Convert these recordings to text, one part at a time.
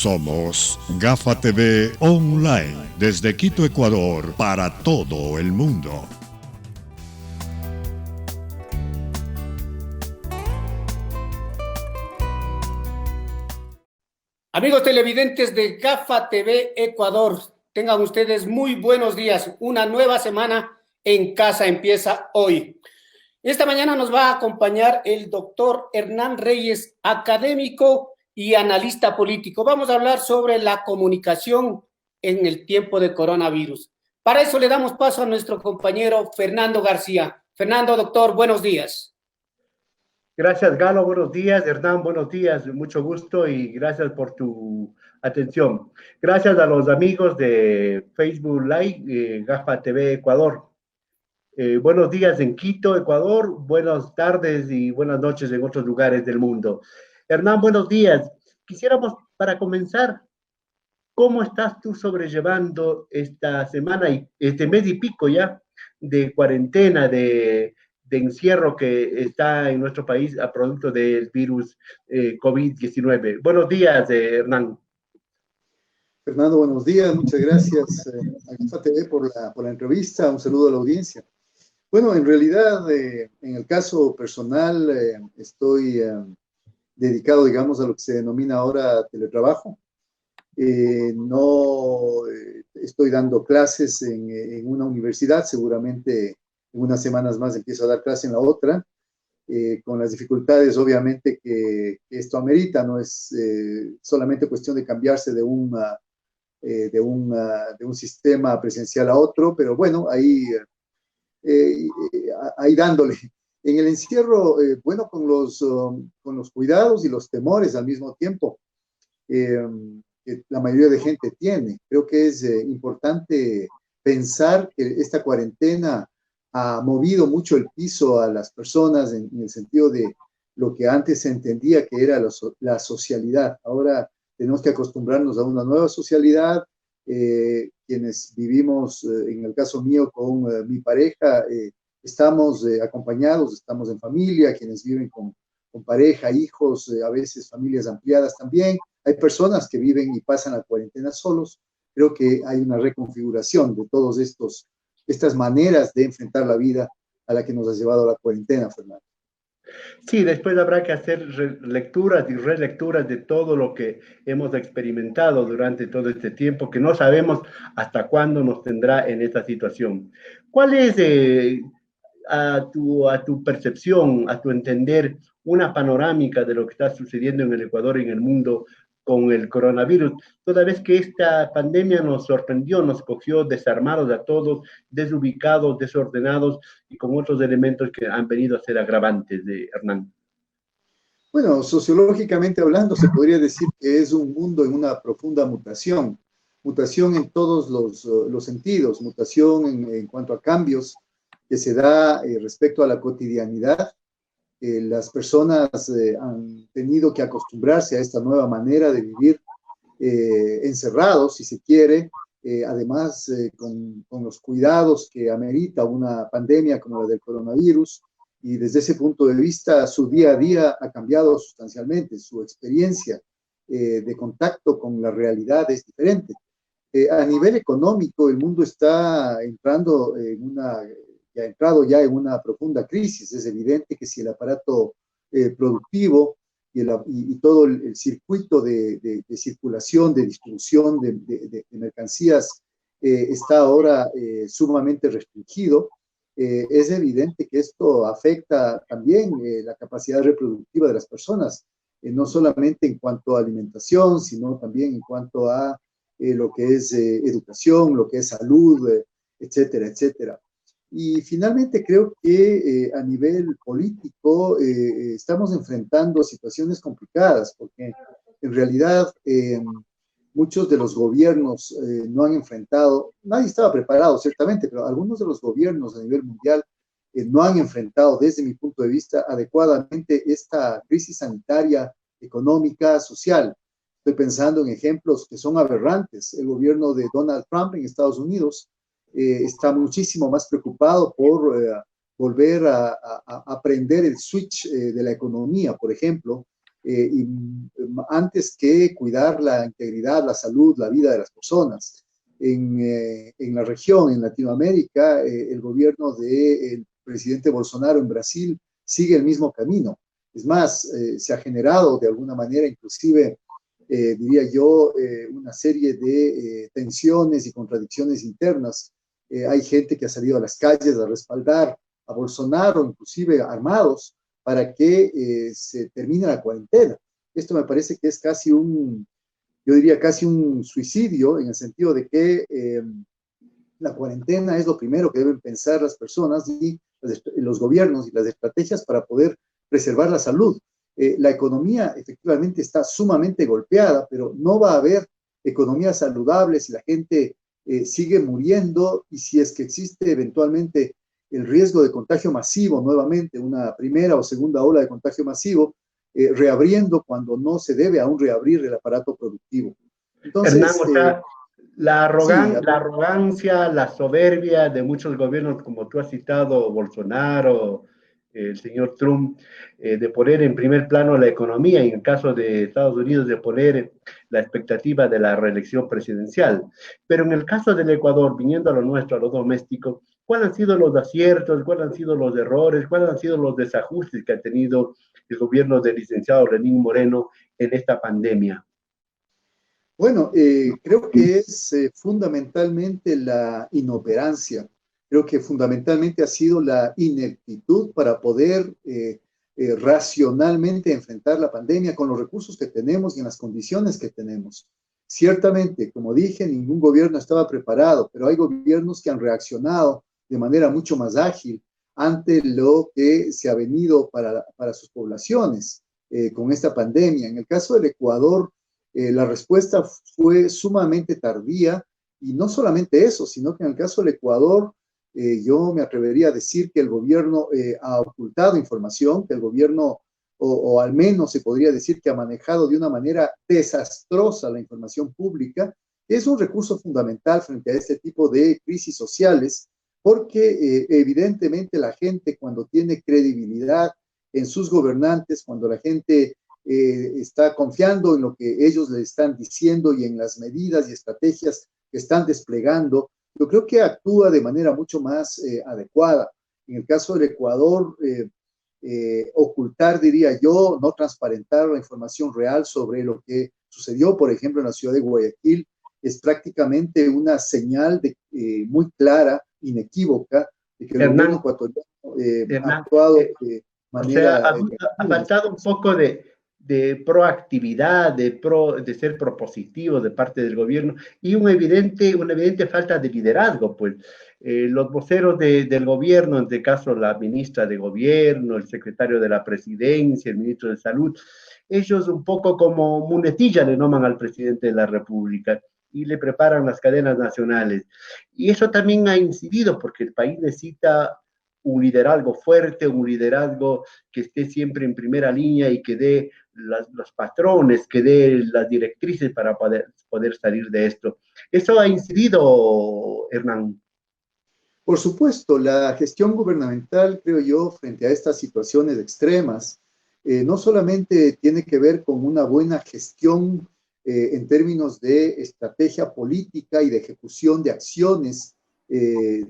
Somos Gafa TV Online, desde Quito, Ecuador, para todo el mundo. Amigos televidentes de Gafa TV Ecuador, tengan ustedes muy buenos días. Una nueva semana en casa empieza hoy. Esta mañana nos va a acompañar el doctor Hernán Reyes, académico y analista político. Vamos a hablar sobre la comunicación en el tiempo de coronavirus. Para eso le damos paso a nuestro compañero Fernando García. Fernando, doctor, buenos días. Gracias, Galo, buenos días. Hernán, buenos días. Mucho gusto y gracias por tu atención. Gracias a los amigos de Facebook Live, Gafa TV Ecuador. Buenos días en Quito, Ecuador. Buenas tardes y buenas noches en otros lugares del mundo. Hernán, buenos días. Quisiéramos, para comenzar, ¿cómo estás tú sobrellevando esta semana y este mes y pico ya de cuarentena, de encierro que está en nuestro país a producto del virus COVID-19? Buenos días, Hernán. Fernando, buenos días. Muchas gracias a Gafa TV por la entrevista. Un saludo a la audiencia. Bueno, en realidad, en el caso personal, estoy dedicado, digamos, a lo que se denomina ahora teletrabajo. No estoy dando clases en una universidad, seguramente en unas semanas más empiezo a dar clase en la otra, con las dificultades obviamente que esto amerita. No es solamente cuestión de cambiarse de un sistema presencial a otro, pero bueno, ahí dándole. En el encierro, bueno, con los cuidados y los temores al mismo tiempo, que la mayoría de gente tiene. Creo que es importante pensar que esta cuarentena ha movido mucho el piso a las personas en el sentido de lo que antes se entendía que era la socialidad. Ahora tenemos que acostumbrarnos a una nueva socialidad. Quienes vivimos, en el caso mío, con mi pareja, estamos acompañados, estamos en familia. Quienes viven con pareja, hijos, a veces familias ampliadas también. Hay personas que viven y pasan la cuarentena solos. Creo que hay una reconfiguración de todos estas maneras de enfrentar la vida a la que nos ha llevado la cuarentena, Fernando. Sí, después habrá que hacer lecturas y relecturas de todo lo que hemos experimentado durante todo este tiempo, que no sabemos hasta cuándo nos tendrá en esta situación. ¿Cuál es, a tu percepción, a tu entender, una panorámica de lo que está sucediendo en el Ecuador y en el mundo con el coronavirus, toda vez que esta pandemia nos sorprendió, nos cogió desarmados a todos, desubicados, desordenados y con otros elementos que han venido a ser agravantes, de Hernán? Bueno, sociológicamente hablando, se podría decir que es un mundo en una profunda mutación en todos los sentidos, mutación en cuanto a cambios que se da respecto a la cotidianidad. Las personas han tenido que acostumbrarse a esta nueva manera de vivir encerrados, si se quiere, además con los cuidados que amerita una pandemia como la del coronavirus, y desde ese punto de vista su día a día ha cambiado sustancialmente, su experiencia de contacto con la realidad es diferente. A nivel económico, el mundo está entrando ha entrado ya en una profunda crisis. Es evidente que si el aparato productivo y todo el circuito de circulación, de distribución de mercancías está ahora sumamente restringido, es evidente que esto afecta también la capacidad reproductiva de las personas, no solamente en cuanto a alimentación, sino también en cuanto a lo que es educación, lo que es salud, etcétera, etcétera. Y finalmente creo que a nivel político estamos enfrentando situaciones complicadas, porque en realidad muchos de los gobiernos no han enfrentado, nadie estaba preparado ciertamente, pero algunos de los gobiernos a nivel mundial no han enfrentado desde mi punto de vista adecuadamente esta crisis sanitaria, económica, social. Estoy pensando en ejemplos que son aberrantes. El gobierno de Donald Trump en Estados Unidos está muchísimo más preocupado por volver a aprender el switch de la economía, por ejemplo, antes que cuidar la integridad, la salud, la vida de las personas. En la región, en Latinoamérica, el gobierno del presidente Bolsonaro en Brasil sigue el mismo camino. Es más, se ha generado de alguna manera, inclusive, diría yo, una serie de tensiones y contradicciones internas. Hay gente que ha salido a las calles a respaldar a Bolsonaro, inclusive armados, para que se termine la cuarentena. Esto me parece que es casi yo diría casi un suicidio, en el sentido de que la cuarentena es lo primero que deben pensar las personas y los gobiernos y las estrategias para poder preservar la salud. La economía efectivamente está sumamente golpeada, pero no va a haber economía saludable si la gente sigue muriendo y si es que existe eventualmente el riesgo de contagio masivo nuevamente, una primera o segunda ola de contagio masivo, reabriendo cuando no se debe aún reabrir el aparato productivo. Entonces, Hernán, o sea, sí, la arrogancia, la soberbia de muchos gobiernos, como tú has citado, Bolsonaro, el señor Trump, de poner en primer plano la economía, y en el caso de Estados Unidos, de poner la expectativa de la reelección presidencial. Pero en el caso del Ecuador, viniendo a lo nuestro, a lo doméstico, ¿cuáles han sido los aciertos, cuáles han sido los errores, cuáles han sido los desajustes que ha tenido el gobierno del licenciado Lenín Moreno en esta pandemia? bueno, creo que es fundamentalmente la inoperancia. Creo que fundamentalmente ha sido la ineptitud para poder racionalmente enfrentar la pandemia con los recursos que tenemos y en las condiciones que tenemos. Ciertamente, como dije, ningún gobierno estaba preparado, pero hay gobiernos que han reaccionado de manera mucho más ágil ante lo que se ha venido para sus poblaciones con esta pandemia. En el caso del Ecuador, la respuesta fue sumamente tardía, y no solamente eso, sino que en el caso del Ecuador, yo me atrevería a decir que el gobierno ha ocultado información, que el gobierno, o al menos se podría decir que ha manejado de una manera desastrosa la información pública, que es un recurso fundamental frente a este tipo de crisis sociales, porque evidentemente la gente, cuando tiene credibilidad en sus gobernantes, cuando la gente está confiando en lo que ellos le están diciendo y en las medidas y estrategias que están desplegando, yo creo que actúa de manera mucho más adecuada. En el caso del Ecuador, ocultar, diría yo, no transparentar la información real sobre lo que sucedió, por ejemplo, en la ciudad de Guayaquil, es prácticamente una señal muy clara, inequívoca, de que el gobierno ecuatoriano ha actuado de manera... O sea, ha faltado un poco de proactividad, de ser propositivo de parte del gobierno, y una evidente falta de liderazgo, pues. Los voceros del gobierno, en este caso la ministra de gobierno, el secretario de la presidencia, el ministro de salud, ellos un poco como muletilla le nombran al presidente de la República y le preparan las cadenas nacionales. Y eso también ha incidido porque el país necesita un liderazgo fuerte, un liderazgo que esté siempre en primera línea y que dé los patrones, que dé las directrices para poder salir de esto. ¿Eso ha incidido, Hernán? Por supuesto, la gestión gubernamental, creo yo, frente a estas situaciones extremas, no solamente tiene que ver con una buena gestión en términos de estrategia política y de ejecución de acciones,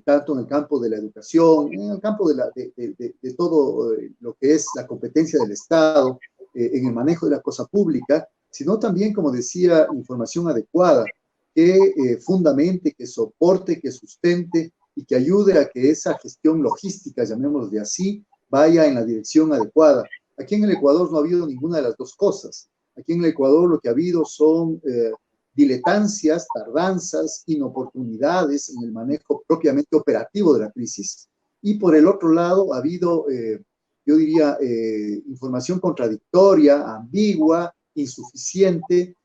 tanto en el campo de la educación, en el campo de todo lo que es la competencia del Estado, en el manejo de la cosa pública, sino también, como decía, información adecuada, que fundamente, que soporte, que sustente y que ayude a que esa gestión logística, llamémoslo de así, vaya en la dirección adecuada. Aquí en el Ecuador no ha habido ninguna de las dos cosas. Aquí en el Ecuador lo que ha habido son diletancias, tardanzas, inoportunidades en el manejo propiamente operativo de la crisis. Y por el otro lado ha habido, yo diría, información contradictoria, ambigua, insuficiente,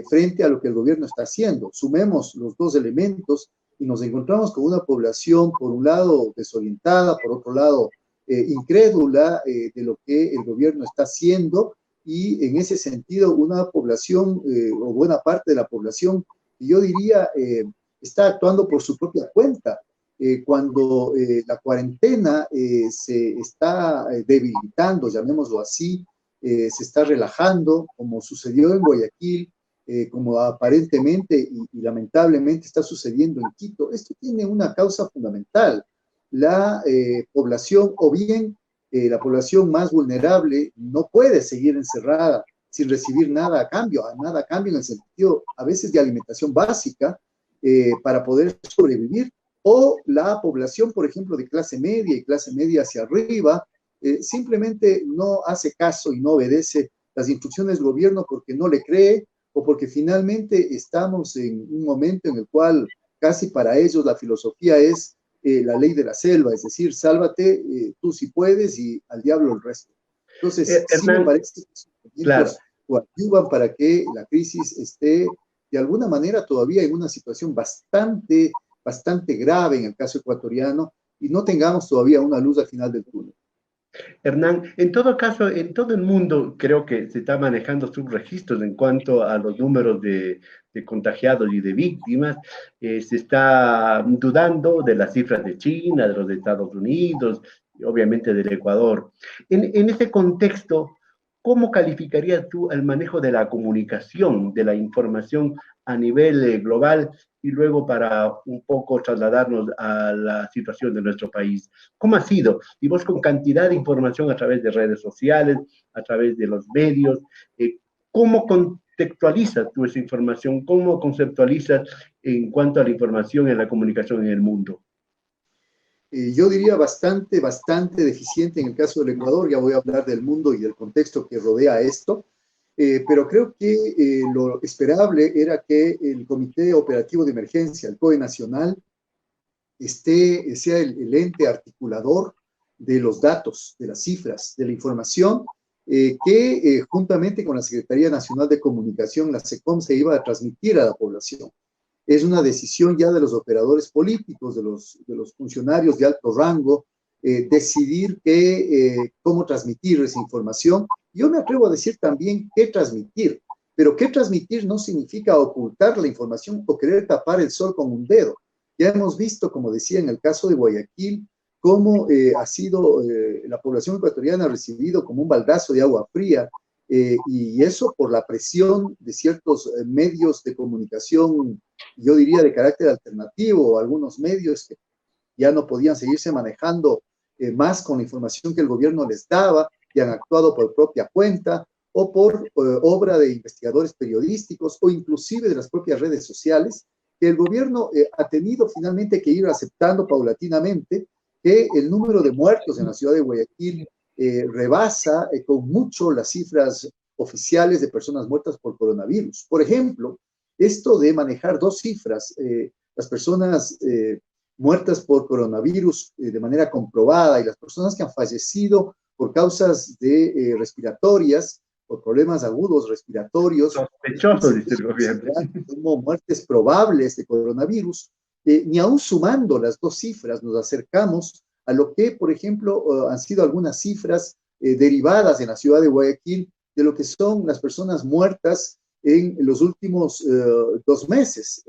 frente a lo que el gobierno está haciendo. Sumemos los dos elementos y nos encontramos con una población, por un lado, desorientada, por otro lado, incrédula de lo que el gobierno está haciendo, y en ese sentido una población, o buena parte de la población, yo diría, está actuando por su propia cuenta. Cuando la cuarentena se está debilitando, llamémoslo así, se está relajando, como sucedió en Guayaquil, como aparentemente y lamentablemente está sucediendo en Quito. Esto tiene una causa fundamental. La población, o bien la población más vulnerable, no puede seguir encerrada sin recibir nada a cambio en el sentido a veces de alimentación básica para poder sobrevivir, o la población, por ejemplo, de clase media y clase media hacia arriba, simplemente no hace caso y no obedece las instrucciones del gobierno porque no le cree o porque finalmente estamos en un momento en el cual casi para ellos la filosofía es la ley de la selva, es decir, sálvate tú si puedes y al diablo el resto. Entonces, sí me parece que claro, ayudan para que la crisis esté de alguna manera todavía en una situación bastante grave en el caso ecuatoriano y no tengamos todavía una luz al final del túnel. Hernán, en todo caso, en todo el mundo creo que se está manejando subregistros en cuanto a los números de contagiados y de víctimas. Se está dudando de las cifras de China, de los de Estados Unidos, y obviamente del Ecuador. En ese contexto, ¿cómo calificarías tú el manejo de la comunicación, de la información a nivel global y luego para un poco trasladarnos a la situación de nuestro país? ¿Cómo ha sido? Y vos con cantidad de información a través de redes sociales, a través de los medios, ¿cómo contextualizas tú esa información? ¿Cómo conceptualizas en cuanto a la información y la comunicación en el mundo? Yo diría bastante deficiente en el caso del Ecuador. Ya voy a hablar del mundo y del contexto que rodea esto, pero creo que lo esperable era que el Comité Operativo de Emergencia, el COE Nacional, sea el ente articulador de los datos, de las cifras, de la información, que juntamente con la Secretaría Nacional de Comunicación, la SECOM, se iba a transmitir a la población. Es una decisión ya de los operadores políticos, de los funcionarios de alto rango, decidir cómo transmitir esa información. Yo me atrevo a decir también qué transmitir, pero qué transmitir no significa ocultar la información o querer tapar el sol con un dedo. Ya hemos visto, como decía en el caso de Guayaquil, cómo ha sido la población ecuatoriana ha recibido como un baldazo de agua fría, y eso por la presión de ciertos medios de comunicación, yo diría de carácter alternativo, o algunos medios que ya no podían seguirse manejando más con la información que el gobierno les daba y han actuado por propia cuenta o por obra de investigadores periodísticos o inclusive de las propias redes sociales, que el gobierno ha tenido finalmente que ir aceptando paulatinamente que el número de muertos en la ciudad de Guayaquil rebasa con mucho las cifras oficiales de personas muertas por coronavirus. Por ejemplo, esto de manejar dos cifras, las personas muertas por coronavirus de manera comprobada y las personas que han fallecido por causas respiratorias, por problemas agudos respiratorios, sospechoso, dice el gobierno, como muertes probables de coronavirus, ni aún sumando las dos cifras nos acercamos a lo que, por ejemplo, han sido algunas cifras derivadas en la ciudad de Guayaquil de lo que son las personas muertas en los últimos 2 meses.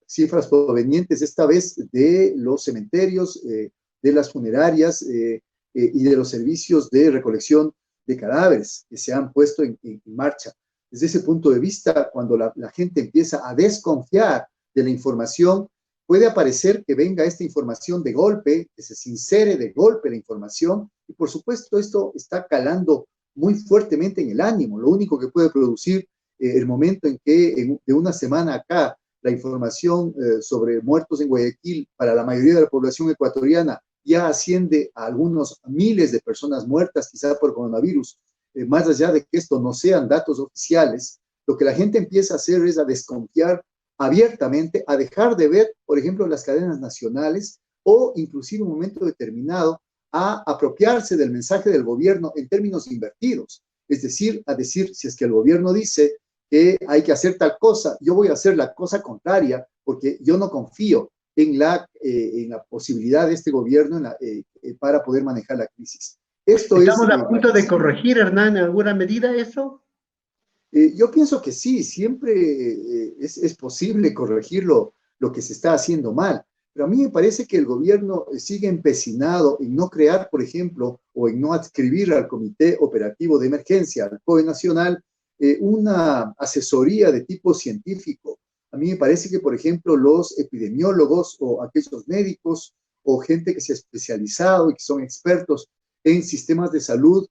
Cifras provenientes esta vez de los cementerios, de las funerarias y de los servicios de recolección de cadáveres que se han puesto en marcha. Desde ese punto de vista, cuando la gente empieza a desconfiar de la información, puede aparecer que venga esta información de golpe, que se sincere de golpe la información, y por supuesto esto está calando muy fuertemente en el ánimo. Lo único que puede producir el momento en que de una semana acá la información sobre muertos en Guayaquil para la mayoría de la población ecuatoriana ya asciende a algunos miles de personas muertas, quizá por coronavirus, más allá de que esto no sean datos oficiales, lo que la gente empieza a hacer es a desconfiar abiertamente, a dejar de ver, por ejemplo, las cadenas nacionales o inclusive en un momento determinado a apropiarse del mensaje del gobierno en términos invertidos. Es decir, a decir, si es que el gobierno dice que hay que hacer tal cosa, yo voy a hacer la cosa contraria porque yo no confío en la posibilidad de este gobierno para poder manejar la crisis. ¿Estamos a punto de corregir, Hernán, en alguna medida eso? Yo pienso que sí, siempre es posible corregir lo que se está haciendo mal. Pero a mí me parece que el gobierno sigue empecinado en no crear, por ejemplo, o en no adscribir al Comité Operativo de Emergencia, al COE Nacional, una asesoría de tipo científico. A mí me parece que, por ejemplo, los epidemiólogos o aquellos médicos o gente que se ha especializado y que son expertos en sistemas de salud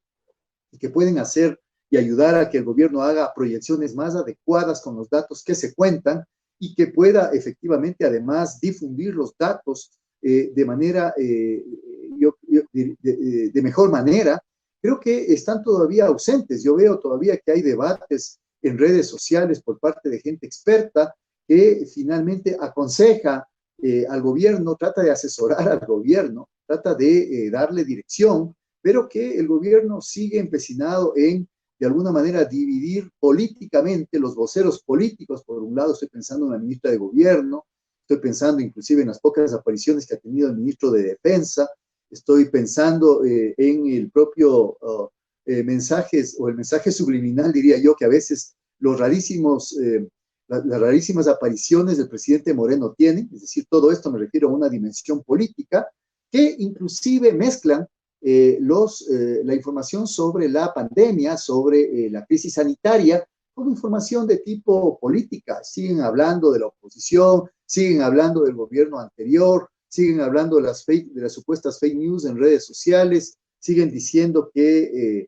y que pueden hacer y ayudar a que el gobierno haga proyecciones más adecuadas con los datos que se cuentan y que pueda efectivamente además difundir los datos de manera, de mejor manera, creo que están todavía ausentes. Yo veo todavía que hay debates en redes sociales por parte de gente experta que finalmente aconseja al gobierno, trata de asesorar al gobierno, trata de darle dirección, pero que el gobierno sigue empecinado en, de alguna manera, dividir políticamente los voceros políticos. Por un lado, estoy pensando en la ministra de Gobierno, estoy pensando inclusive en las pocas apariciones que ha tenido el ministro de Defensa, estoy pensando en el propio mensajes, o el mensaje subliminal, diría yo, que a veces los rarísimos, las rarísimas apariciones del presidente Moreno tienen, es decir, todo esto me refiero a una dimensión política, que inclusive mezclan la información sobre la pandemia, sobre la crisis sanitaria, como información de tipo política. Siguen hablando de la oposición, siguen hablando del gobierno anterior, siguen hablando de las supuestas fake news en redes sociales, siguen diciendo que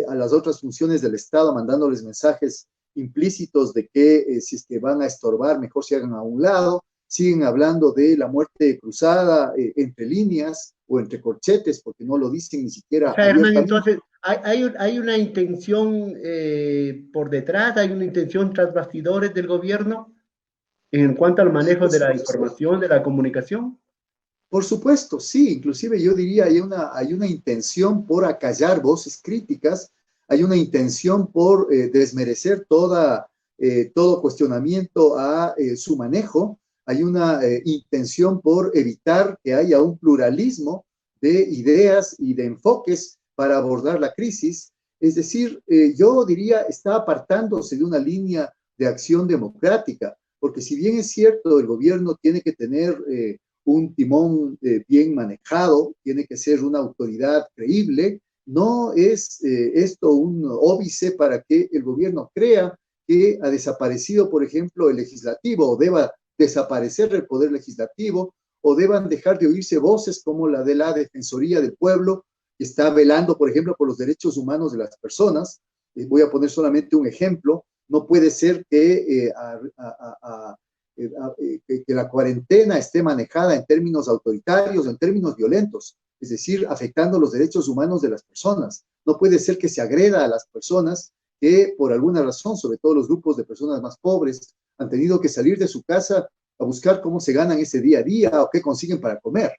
a las otras funciones del Estado, mandándoles mensajes implícitos de que si es que van a estorbar, mejor se hagan a un lado. Siguen hablando de la muerte cruzada entre líneas o entre corchetes, porque no lo dicen ni siquiera. O sea, Hernán, entonces, hay una intención por detrás, hay una intención tras bastidores del gobierno en cuanto al manejo de la información, de la comunicación. Por supuesto, sí, inclusive yo diría hay una intención por acallar voces críticas, hay una intención por desmerecer todo cuestionamiento a su manejo, hay una intención por evitar que haya un pluralismo de ideas y de enfoques para abordar la crisis. Es decir, yo diría, está apartándose de una línea de acción democrática, porque si bien es cierto, el gobierno tiene que tener un timón bien manejado, tiene que ser una autoridad creíble, no es esto un óbice para que el gobierno crea que ha desaparecido, por ejemplo, el legislativo, o deba desaparecer el poder legislativo, o deban dejar de oírse voces como la de la Defensoría del Pueblo, que está velando, por ejemplo, por los derechos humanos de las personas. Voy a poner solamente un ejemplo. No puede ser que la cuarentena esté manejada en términos autoritarios, en términos violentos, es decir, afectando los derechos humanos de las personas. No puede ser que se agreda a las personas que por alguna razón, sobre todo los grupos de personas más pobres, han tenido que salir de su casa a buscar cómo se ganan ese día a día o qué consiguen para comer.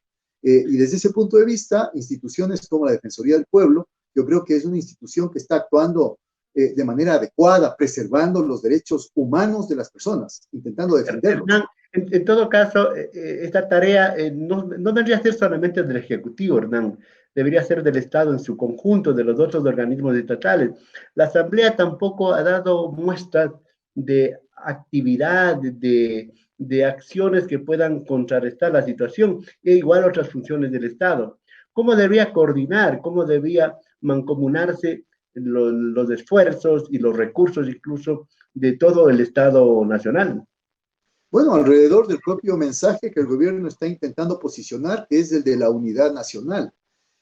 Y desde ese punto de vista, instituciones como la Defensoría del Pueblo, yo creo que es una institución que está actuando de manera adecuada, preservando los derechos humanos de las personas, intentando defenderlos. Hernán, en todo caso, esta tarea no debería ser solamente del Ejecutivo, Hernán, debería ser del Estado en su conjunto, de los otros organismos estatales. La Asamblea tampoco ha dado muestras de actividad, de acciones que puedan contrarrestar la situación, e igual otras funciones del Estado. ¿Cómo debería coordinar, cómo debería mancomunarse los esfuerzos y los recursos incluso de todo el Estado nacional? Bueno, alrededor del propio mensaje que el gobierno está intentando posicionar, que es el de la unidad nacional.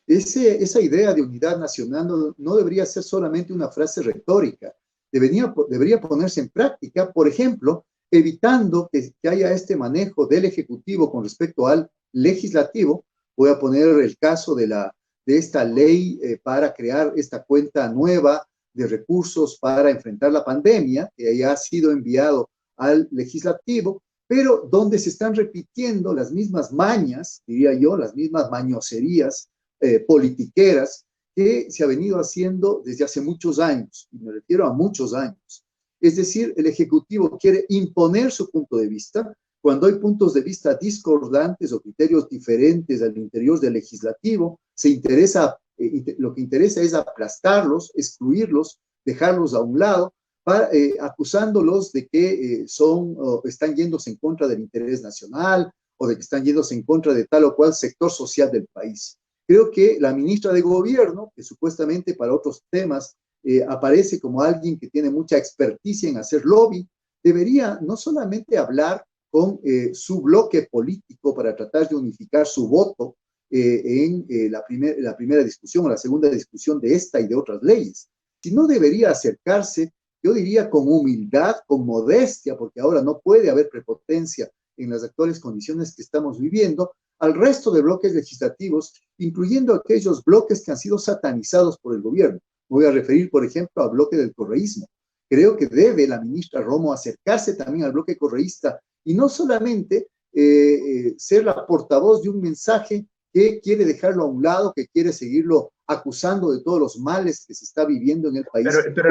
Esa idea de unidad nacional no debería ser solamente una frase retórica, debería ponerse en práctica, por ejemplo, evitando que haya este manejo del Ejecutivo con respecto al Legislativo. Voy a poner el caso de esta ley para crear esta cuenta nueva de recursos para enfrentar la pandemia, que ya ha sido enviado al Legislativo, pero donde se están repitiendo las mismas mañas, diría yo, las mismas mañoserías politiqueras que se ha venido haciendo desde hace muchos años, y me refiero a muchos años. Es decir, el Ejecutivo quiere imponer su punto de vista cuando hay puntos de vista discordantes o criterios diferentes al interior del Legislativo. Lo que interesa es aplastarlos, excluirlos, dejarlos a un lado, acusándolos de que están yéndose en contra del interés nacional o de que están yéndose en contra de tal o cual sector social del país. Creo que la ministra de Gobierno, que supuestamente para otros temas aparece como alguien que tiene mucha experticia en hacer lobby, debería no solamente hablar con su bloque político para tratar de unificar su voto en la primera discusión o la segunda discusión de esta y de otras leyes, sino debería acercarse, yo diría, con humildad, con modestia, porque ahora no puede haber prepotencia en las actuales condiciones que estamos viviendo, al resto de bloques legislativos, incluyendo aquellos bloques que han sido satanizados por el gobierno. Me voy a referir, por ejemplo, al bloque del correísmo. Creo que debe la ministra Romo acercarse también al bloque correísta y no solamente ser la portavoz de un mensaje que quiere dejarlo a un lado, que quiere seguirlo acusando de todos los males que se está viviendo en el país. Pero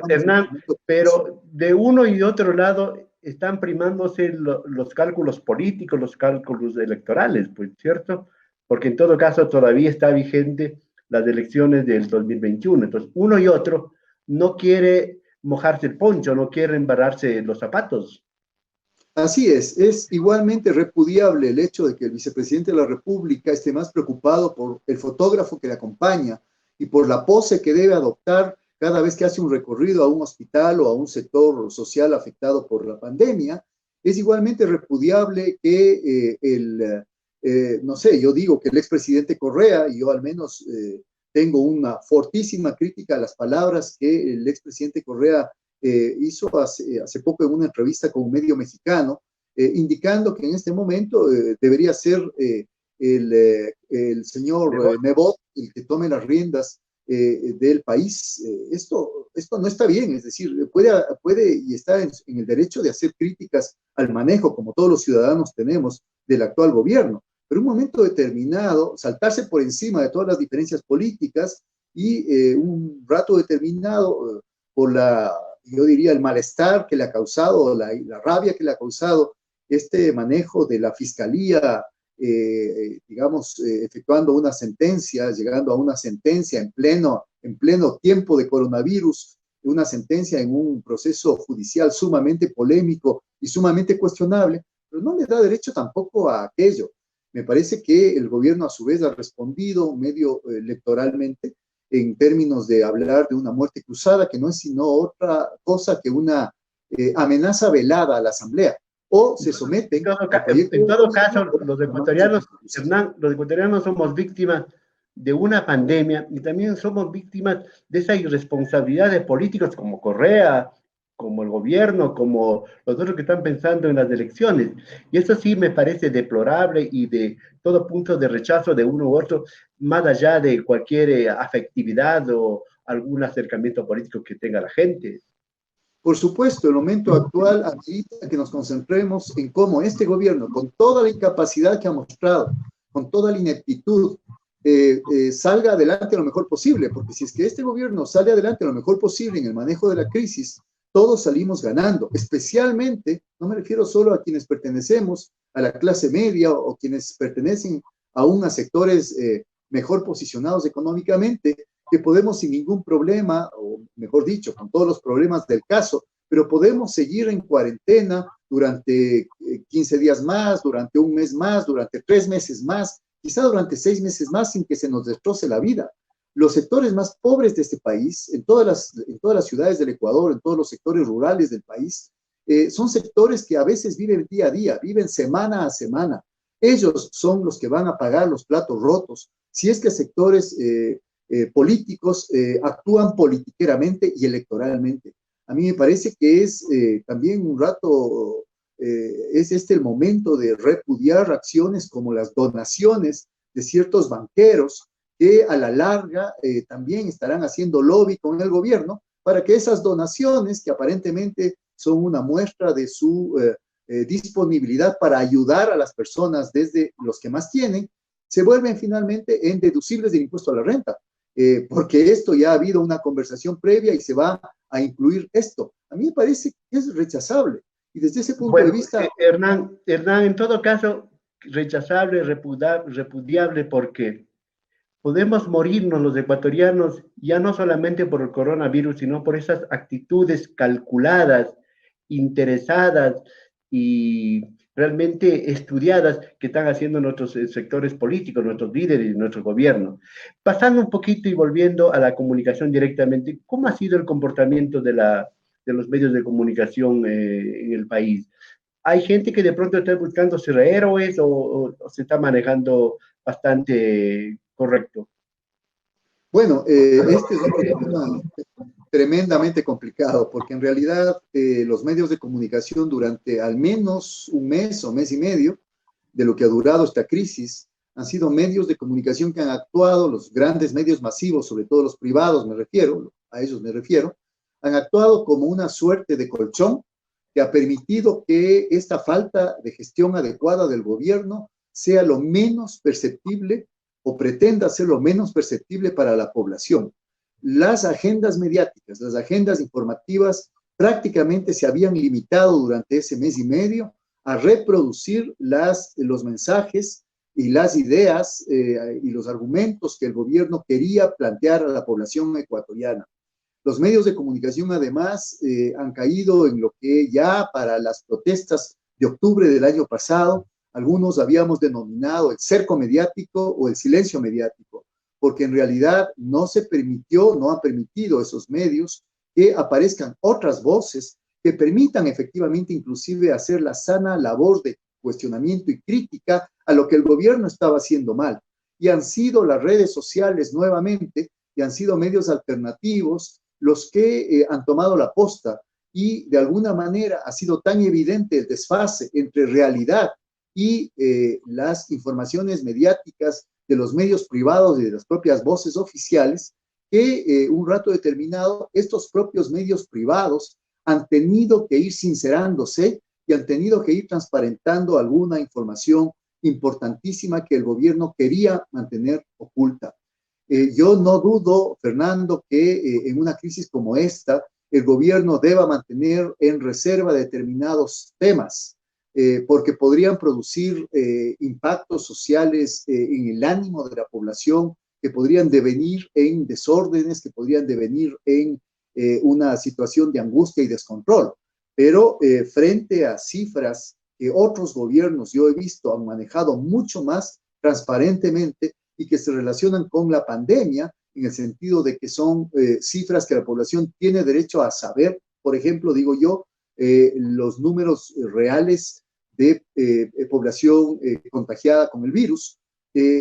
Hernán, pero de uno y de otro lado están primándose los cálculos políticos, los cálculos electorales, pues, ¿cierto? Porque en todo caso todavía está vigente las elecciones del 2021. Entonces, uno y otro no quiere mojarse el poncho, no quiere embarrarse los zapatos. Así es igualmente repudiable el hecho de que el vicepresidente de la República esté más preocupado por el fotógrafo que le acompaña y por la pose que debe adoptar cada vez que hace un recorrido a un hospital o a un sector social afectado por la pandemia. Es igualmente repudiable que no sé, yo digo que el expresidente Correa, y yo al menos tengo una fortísima crítica a las palabras que el expresidente Correa hizo hace poco en una entrevista con un medio mexicano, indicando que en este momento debería ser el señor Nebot el que tome las riendas del país. Esto no está bien, es decir, puede y está en el derecho de hacer críticas al manejo, como todos los ciudadanos tenemos, del actual gobierno, pero en un momento determinado, saltarse por encima de todas las diferencias políticas y un rato determinado por yo diría, el malestar que le ha causado, la rabia que le ha causado este manejo de la fiscalía, digamos, efectuando una sentencia, llegando a una sentencia en pleno tiempo de coronavirus, una sentencia en un proceso judicial sumamente polémico y sumamente cuestionable, pero no le da derecho tampoco a aquello. Me parece que el gobierno a su vez ha respondido medio electoralmente en términos de hablar de una muerte cruzada, que no es sino otra cosa que una amenaza velada a la Asamblea, o se someten... En todo caso, los ecuatorianos, Hernán, los ecuatorianos somos víctimas de una pandemia y también somos víctimas de esa irresponsabilidad de políticos como Correa, como el gobierno, como los otros que están pensando en las elecciones. Y eso sí me parece deplorable y de todo punto de rechazo de uno u otro, más allá de cualquier afectividad o algún acercamiento político que tenga la gente. Por supuesto, el momento actual amerita que nos concentremos en cómo este gobierno, con toda la incapacidad que ha mostrado, con toda la ineptitud, salga adelante lo mejor posible, porque si es que este gobierno sale adelante lo mejor posible en el manejo de la crisis, todos salimos ganando, especialmente, no me refiero solo a quienes pertenecemos a la clase media o quienes pertenecen aún a sectores mejor posicionados económicamente, que podemos sin ningún problema, o mejor dicho, con todos los problemas del caso, pero podemos seguir en cuarentena durante 15 días más, durante un mes más, durante 3 meses más, quizá durante 6 meses más sin que se nos destroce la vida. Los sectores más pobres de este país, en todas las ciudades del Ecuador, en todos los sectores rurales del país, son sectores que a veces viven día a día, viven semana a semana. Ellos son los que van a pagar los platos rotos si es que sectores políticos actúan politiqueramente y electoralmente. A mí me parece que es también un rato, es este el momento de repudiar acciones como las donaciones de ciertos banqueros que a la larga también estarán haciendo lobby con el gobierno para que esas donaciones, que aparentemente son una muestra de su disponibilidad para ayudar a las personas desde los que más tienen, se vuelven finalmente en deducibles del impuesto a la renta, porque esto ya ha habido una conversación previa y se va a incluir esto. A mí me parece que es rechazable. Y desde ese punto de vista... Hernán, en todo caso, rechazable, repudiable, porque podemos morirnos los ecuatorianos ya no solamente por el coronavirus, sino por esas actitudes calculadas, interesadas y realmente estudiadas que están haciendo nuestros sectores políticos, nuestros líderes y nuestro gobierno. Pasando un poquito y volviendo a la comunicación directamente, ¿cómo ha sido el comportamiento de los medios de comunicación en el país? ¿Hay gente que de pronto está buscando ser héroes o se está manejando bastante correcto? Bueno, este es otro tema tremendamente complicado, porque en realidad los medios de comunicación durante al menos un mes o mes y medio de lo que ha durado esta crisis han sido medios de comunicación que han actuado, los grandes medios masivos, sobre todo los privados, a ellos me refiero, han actuado como una suerte de colchón que ha permitido que esta falta de gestión adecuada del gobierno sea lo menos perceptible o pretenda ser lo menos perceptible para la población. Las agendas mediáticas, las agendas informativas prácticamente se habían limitado durante ese mes y medio a reproducir los mensajes y las ideas y los argumentos que el gobierno quería plantear a la población ecuatoriana. Los medios de comunicación, además, han caído en lo que ya para las protestas de octubre del año pasado, algunos habíamos denominado el cerco mediático o el silencio mediático, porque en realidad no ha permitido esos medios que aparezcan otras voces que permitan efectivamente inclusive hacer la sana labor de cuestionamiento y crítica a lo que el gobierno estaba haciendo mal. Y han sido las redes sociales nuevamente, y han sido medios alternativos los que han tomado la posta, y de alguna manera ha sido tan evidente el desfase entre realidad y las informaciones mediáticas de los medios privados y de las propias voces oficiales, que un rato determinado estos propios medios privados han tenido que ir sincerándose y han tenido que ir transparentando alguna información importantísima que el gobierno quería mantener oculta. Yo no dudo, Fernando, que en una crisis como esta, el gobierno deba mantener en reserva determinados temas, porque podrían producir impactos sociales en el ánimo de la población, que podrían devenir en desórdenes, que podrían devenir en una situación de angustia y descontrol. Pero frente a cifras que otros gobiernos, yo he visto, han manejado mucho más transparentemente y que se relacionan con la pandemia, en el sentido de que son cifras que la población tiene derecho a saber. Por ejemplo, digo yo, los números reales de población contagiada con el virus,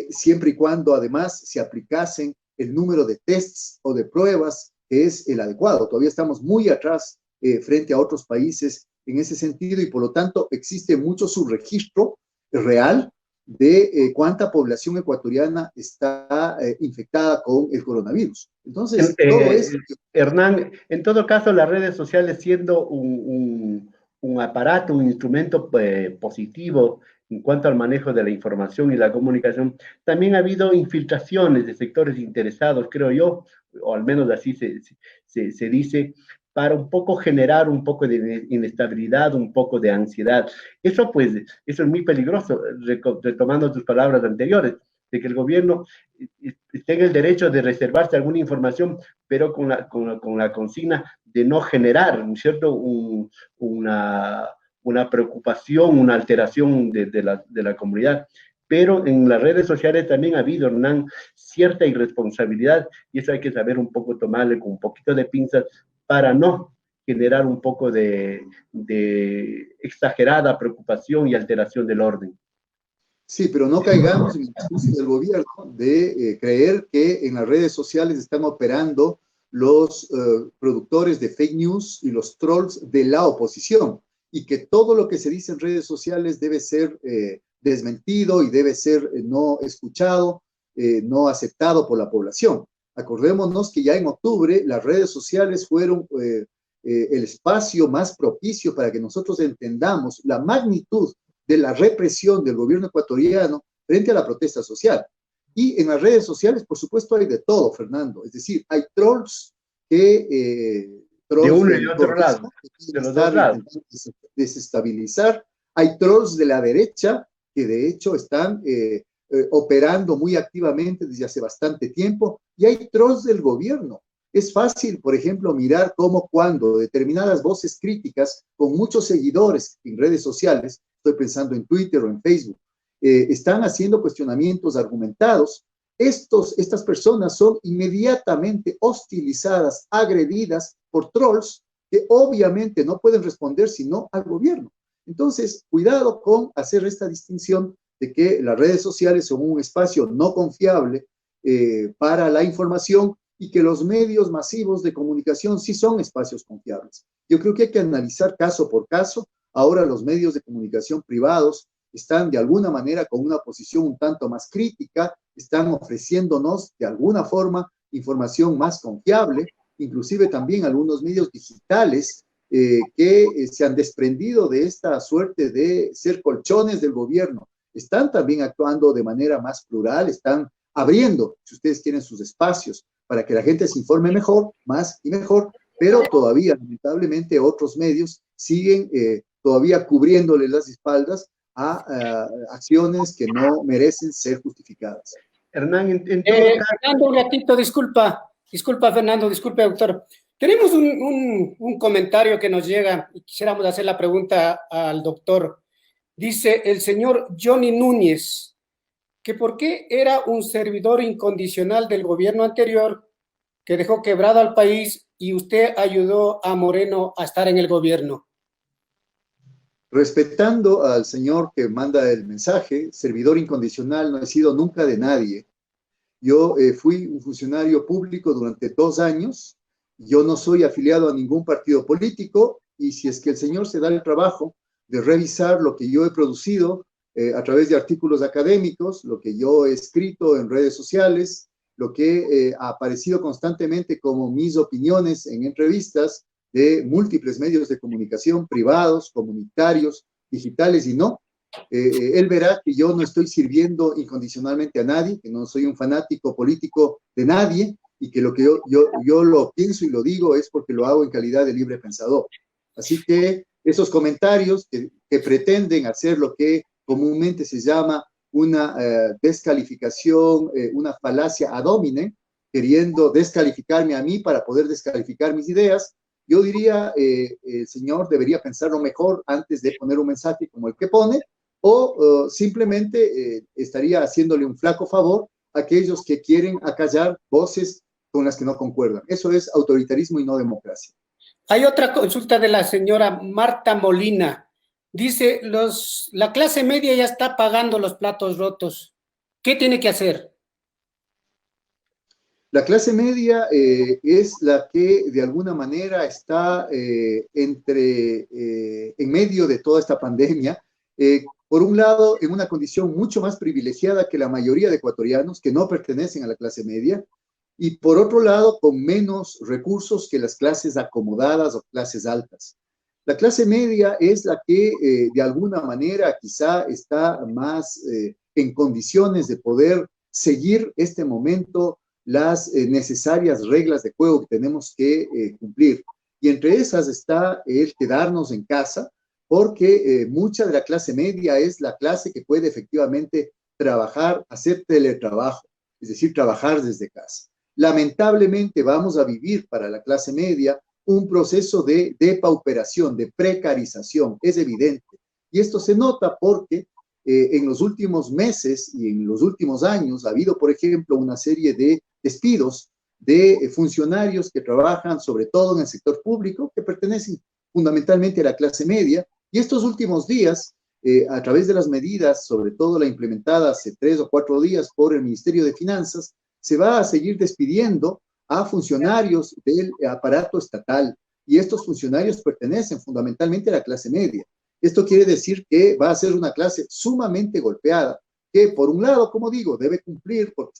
siempre y cuando además se aplicasen el número de tests o de pruebas que es el adecuado. Todavía estamos muy atrás frente a otros países en ese sentido, y por lo tanto existe mucho subregistro real de cuánta población ecuatoriana está infectada con el coronavirus. Entonces, todo eso... Hernán, en todo caso, las redes sociales siendo un aparato, un instrumento positivo en cuanto al manejo de la información y la comunicación, también ha habido infiltraciones de sectores interesados, creo yo, o al menos así se dice, para un poco generar un poco de inestabilidad, un poco de ansiedad. Eso es muy peligroso, retomando tus palabras anteriores, de que el gobierno tenga el derecho de reservarse alguna información, pero con la consigna de no generar, ¿no es cierto?, una preocupación, una alteración de la comunidad. Pero en las redes sociales también ha habido, Hernán, cierta irresponsabilidad, y eso hay que saber un poco tomarle con un poquito de pinzas para no generar un poco de exagerada preocupación y alteración del orden. Sí, pero no caigamos en el discurso del gobierno de creer que en las redes sociales están operando los productores de fake news y los trolls de la oposición, y que todo lo que se dice en redes sociales debe ser desmentido y debe ser no escuchado, no aceptado por la población. Acordémonos que ya en octubre las redes sociales fueron el espacio más propicio para que nosotros entendamos la magnitud de la represión del gobierno ecuatoriano frente a la protesta social. Y en las redes sociales, por supuesto, hay de todo, Fernando. Es decir, hay trolls que... trolls de uno y de otro lado, de los dos lados. Desestabilizar. Hay trolls de la derecha que de hecho están operando muy activamente desde hace bastante tiempo, y hay trolls del gobierno. Es fácil, por ejemplo, mirar cómo cuando determinadas voces críticas con muchos seguidores en redes sociales, estoy pensando en Twitter o en Facebook, están haciendo cuestionamientos argumentados, estas personas son inmediatamente hostilizadas, agredidas por trolls que obviamente no pueden responder sino al gobierno. Entonces, cuidado con hacer esta distinción de que las redes sociales son un espacio no confiable para la información y que los medios masivos de comunicación sí son espacios confiables. Yo creo que hay que analizar caso por caso. Ahora los medios de comunicación privados están de alguna manera con una posición un tanto más crítica, están ofreciéndonos de alguna forma información más confiable, inclusive también algunos medios digitales que se han desprendido de esta suerte de ser colchones del gobierno, están también actuando de manera más plural, están abriendo, si ustedes quieren, sus espacios para que la gente se informe mejor, más y mejor, pero todavía, lamentablemente, otros medios siguen todavía cubriéndole las espaldas a acciones que no merecen ser justificadas. Hernán, en todo caso... Fernando, un ratito, disculpa, Fernando, disculpe, doctor. Tenemos un comentario que nos llega y quisiéramos hacer la pregunta al doctor. Dice el señor Johnny Núñez, que por qué era un servidor incondicional del gobierno anterior que dejó quebrado al país y usted ayudó a Moreno a estar en el gobierno. Respetando al señor que manda el mensaje, servidor incondicional no he sido nunca de nadie. Yo fui un funcionario público durante 2 años, yo no soy afiliado a ningún partido político y si es que el señor se da el trabajo de revisar lo que yo he producido a través de artículos académicos, lo que yo he escrito en redes sociales, lo que ha aparecido constantemente como mis opiniones en entrevistas de múltiples medios de comunicación privados, comunitarios, digitales y no. Él verá que yo no estoy sirviendo incondicionalmente a nadie, que no soy un fanático político de nadie y que lo que yo lo pienso y lo digo es porque lo hago en calidad de libre pensador. Así que esos comentarios que pretenden hacer lo que comúnmente se llama una descalificación, una falacia ad hominem, queriendo descalificarme a mí para poder descalificar mis ideas, yo diría, el señor debería pensarlo mejor antes de poner un mensaje como el que pone, o simplemente estaría haciéndole un flaco favor a aquellos que quieren acallar voces con las que no concuerdan. Eso es autoritarismo y no democracia. Hay otra consulta de la señora Marta Molina. Dice, la clase media ya está pagando los platos rotos. ¿Qué tiene que hacer? La clase media es la que de alguna manera está en medio de toda esta pandemia. Por un lado, en una condición mucho más privilegiada que la mayoría de ecuatorianos que no pertenecen a la clase media, y por otro lado, con menos recursos que las clases acomodadas o clases altas. La clase media es la que de alguna manera quizá está más en condiciones de poder seguir este momento las necesarias reglas de juego que tenemos que cumplir. Y entre esas está el quedarnos en casa, porque mucha de la clase media es la clase que puede efectivamente trabajar, hacer teletrabajo, es decir, trabajar desde casa. Lamentablemente vamos a vivir para la clase media un proceso de depauperación, de precarización, es evidente. Y esto se nota porque en los últimos meses y en los últimos años ha habido, por ejemplo, una serie de despidos de funcionarios que trabajan sobre todo en el sector público, que pertenecen fundamentalmente a la clase media. Y estos últimos días, a través de las medidas, sobre todo la implementada hace 3 o 4 días por el Ministerio de Finanzas, se va a seguir despidiendo a funcionarios del aparato estatal y estos funcionarios pertenecen fundamentalmente a la clase media. Esto quiere decir que va a ser una clase sumamente golpeada, que por un lado, como digo, debe cumplir porque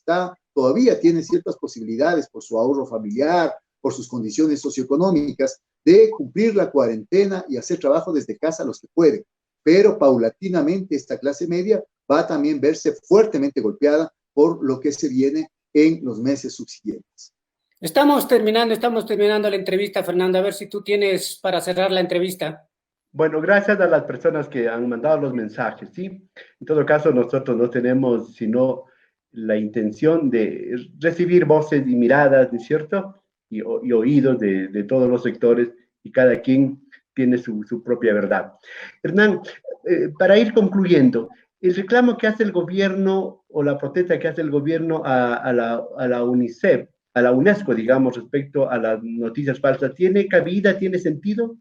todavía tiene ciertas posibilidades por su ahorro familiar, por sus condiciones socioeconómicas, de cumplir la cuarentena y hacer trabajo desde casa los que pueden. Pero paulatinamente esta clase media va a también verse fuertemente golpeada por lo que se viene en los meses subsiguientes. Estamos terminando la entrevista, Fernando. A ver si tú tienes para cerrar la entrevista. Bueno, gracias a las personas que han mandado los mensajes, ¿sí? En todo caso, nosotros no tenemos sino la intención de recibir voces y miradas, ¿no es cierto? Y oídos de todos los sectores y cada quien tiene su propia verdad. Hernán, para ir concluyendo, el reclamo que hace el gobierno o la protesta que hace el gobierno a la UNICEF, a la UNESCO, digamos, respecto a las noticias falsas, ¿tiene cabida, tiene sentido?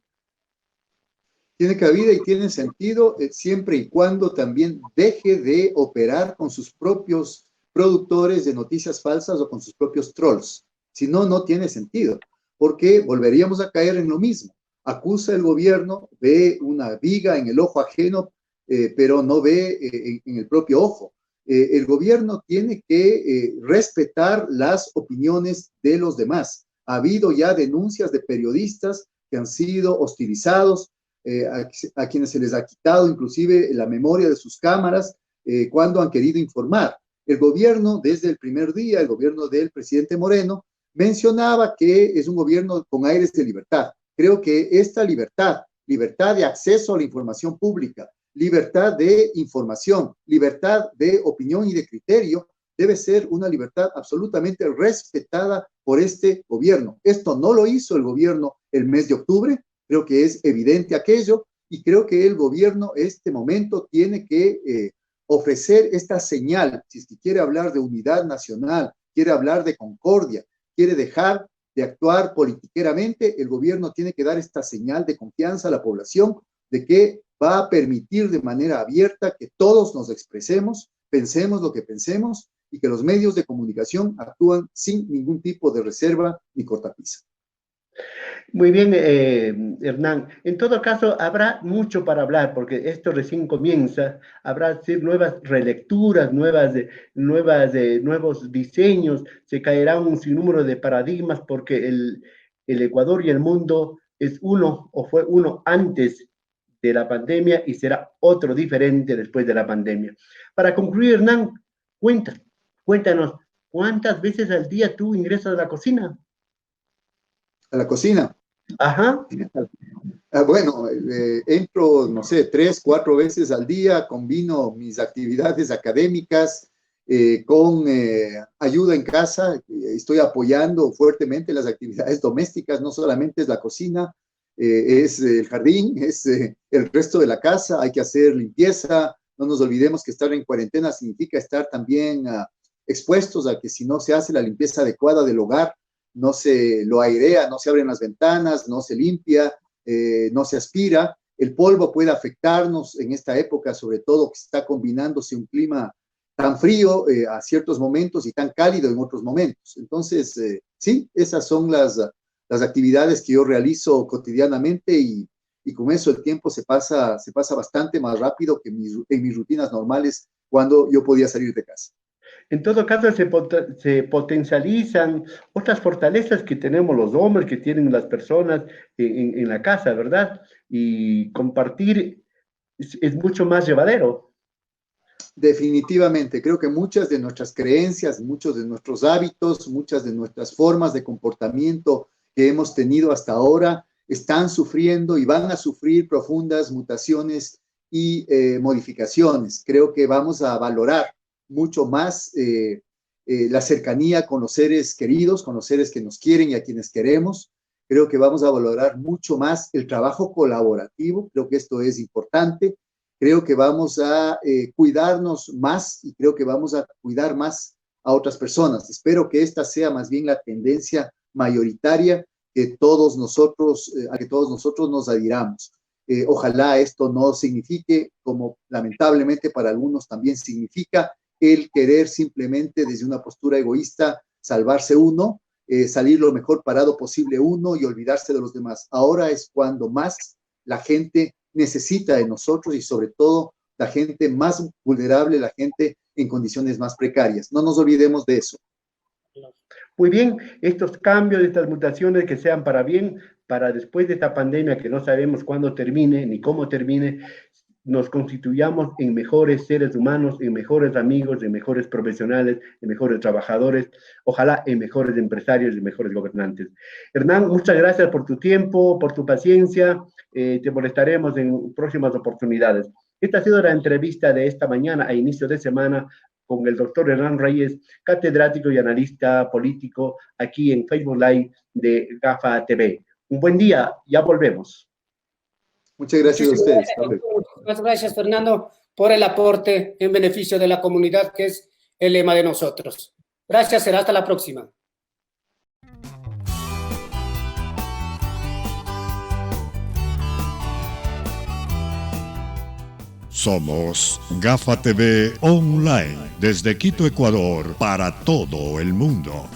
Tiene cabida y tiene sentido siempre y cuando también deje de operar con sus propios productores de noticias falsas o con sus propios trolls. Si no, no tiene sentido, porque volveríamos a caer en lo mismo. Acusa el gobierno, ve una viga en el ojo ajeno, pero no ve en el propio ojo. El gobierno tiene que respetar las opiniones de los demás. Ha habido ya denuncias de periodistas que han sido hostilizados, a quienes se les ha quitado inclusive la memoria de sus cámaras cuando han querido informar. El gobierno, desde el primer día, el gobierno del presidente Moreno, mencionaba que es un gobierno con aires de libertad. Creo que esta libertad de acceso a la información pública, libertad de información, libertad de opinión y de criterio, debe ser una libertad absolutamente respetada por este gobierno. Esto no lo hizo el gobierno el mes de octubre, creo que es evidente aquello, y creo que el gobierno en este momento tiene que ofrecer esta señal, si es que quiere hablar de unidad nacional, quiere hablar de concordia, quiere dejar de actuar politiqueramente, el gobierno tiene que dar esta señal de confianza a la población de que va a permitir de manera abierta que todos nos expresemos, pensemos lo que pensemos y que los medios de comunicación actúan sin ningún tipo de reserva ni cortapisa. Muy bien, Hernán. En todo caso, habrá mucho para hablar, porque esto recién comienza. Habrá nuevas relecturas, nuevos diseños. Se caerá un sinnúmero de paradigmas, porque el Ecuador y el mundo es uno, o fue uno antes de la pandemia, y será otro diferente después de la pandemia. Para concluir, Hernán, cuéntanos, ¿cuántas veces al día tú ingresas a la cocina? A la cocina. Ajá. Bueno, entro, no sé, 3, 4 veces al día, combino mis actividades académicas con ayuda en casa, estoy apoyando fuertemente las actividades domésticas, no solamente es la cocina, es el jardín, es el resto de la casa, hay que hacer limpieza, no nos olvidemos que estar en cuarentena significa estar también expuestos a que si no se hace la limpieza adecuada del hogar, no se lo airea, no se abren las ventanas, no se limpia, no se aspira. El polvo puede afectarnos en esta época, sobre todo que está combinándose un clima tan frío a ciertos momentos y tan cálido en otros momentos. Entonces, sí, esas son las actividades que yo realizo cotidianamente y con eso el tiempo se pasa bastante más rápido que en mis rutinas normales cuando yo podía salir de casa. En todo caso, se potencializan otras fortalezas que tenemos los hombres, que tienen las personas en la casa, ¿verdad? Y compartir es mucho más llevadero. Definitivamente, creo que muchas de nuestras creencias, muchos de nuestros hábitos, muchas de nuestras formas de comportamiento que hemos tenido hasta ahora están sufriendo y van a sufrir profundas mutaciones y modificaciones. Creo que vamos a valorar mucho más la cercanía con los seres queridos, con los seres que nos quieren y a quienes queremos. Creo que vamos a valorar mucho más el trabajo colaborativo, creo que esto es importante. Creo que vamos a cuidarnos más y creo que vamos a cuidar más a otras personas. Espero que esta sea más bien la tendencia mayoritaria que todos nosotros, a que todos nosotros nos adhiramos. Ojalá esto no signifique, como lamentablemente para algunos también significa, el querer simplemente desde una postura egoísta salvarse uno, salir lo mejor parado posible uno y olvidarse de los demás. Ahora es cuando más la gente necesita de nosotros y sobre todo la gente más vulnerable, la gente en condiciones más precarias. No nos olvidemos de eso. Muy bien, estos cambios, estas mutaciones que sean para bien, para después de esta pandemia que no sabemos cuándo termine ni cómo termine, nos constituyamos en mejores seres humanos, en mejores amigos, en mejores profesionales, en mejores trabajadores, ojalá en mejores empresarios y mejores gobernantes. Hernán, muchas gracias por tu tiempo, por tu paciencia, te molestaremos en próximas oportunidades. Esta ha sido la entrevista de esta mañana a inicio de semana con el doctor Hernán Reyes, catedrático y analista político, aquí en Facebook Live de GAFA TV. Un buen día, ya volvemos. Muchas gracias a ustedes. Muchas gracias, Fernando, por el aporte en beneficio de la comunidad, que es el lema de nosotros. Gracias, será hasta la próxima. Somos Gafa TV Online, desde Quito, Ecuador, para todo el mundo.